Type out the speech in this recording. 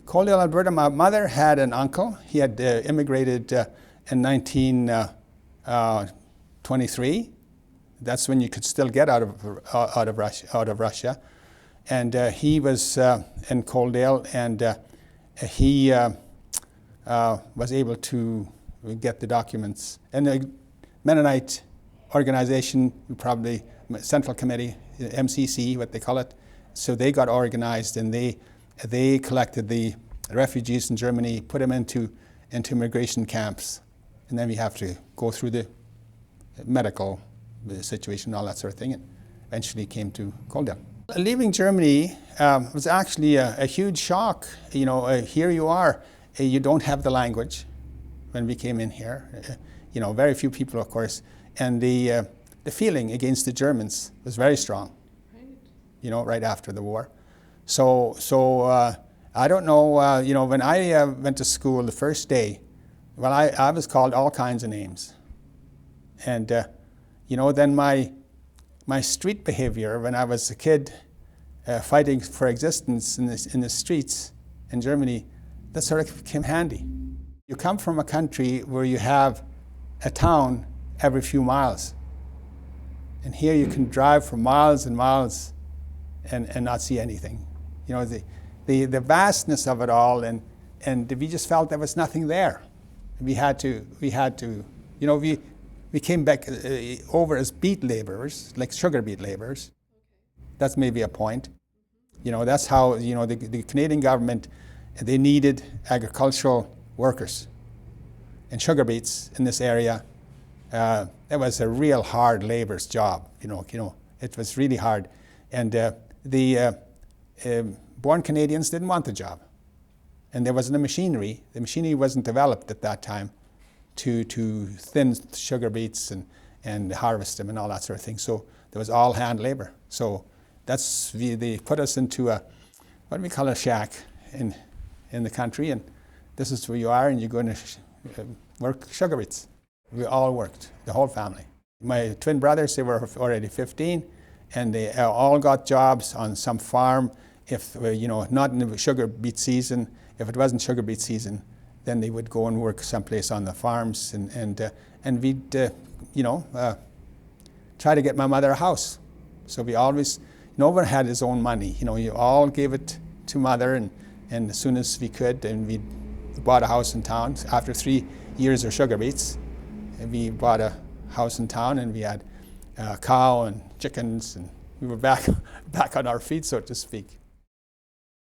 Coaldale, Alberta, my mother had an uncle. He had immigrated in 1923. That's when you could still get out of Russia. And he was in Coaldale, and he was able to get the documents. And the Mennonite organization, probably Central Committee, MCC, what they call it, so they got organized, and they collected the refugees in Germany, put them into immigration camps, and then we have to go through the medical situation, all that sort of thing, and eventually came to Coaldale. Leaving Germany was actually a huge shock. You know, here you are, you don't have the language when we came in here. You know, very few people, of course, and the feeling against the Germans was very strong. Right. You know, right after the war. So I don't know. You know, when I went to school the first day, well, I was called all kinds of names, and you know, then my street behavior when I was a kid, fighting for existence in the streets in Germany, that sort of came handy. You come from a country where you have a town every few miles, and here you can drive for miles and miles and not see anything. You know, the vastness of it all, and we just felt there was nothing there. We had to, you know, we came back over as beet laborers, like sugar beet laborers. That's maybe a point. You know, that's how, you know, the Canadian government, they needed agricultural workers. And sugar beets in this area, it was a real hard labor's job. You know, it was really hard. And the born Canadians didn't want the job. And there wasn't a machinery. The machinery wasn't developed at that time to thin sugar beets and harvest them and all that sort of thing. So there was all hand labor. So they put us into a, what do we call a shack in the country, and this is where you are, and you're going to work sugar beets. We all worked, the whole family. My twin brothers, they were already 15, and they all got jobs on some farm. If, you know, not in the sugar beet season, if it wasn't sugar beet season, then they would go and work someplace on the farms, and we'd, you know, try to get my mother a house. So we always, no one had his own money. You know, you all gave it to mother, and as soon as we could, and we bought a house in town. After 3 years of sugar beets, we bought a house in town, and we had a cow and chickens, and we were back on our feet, so to speak.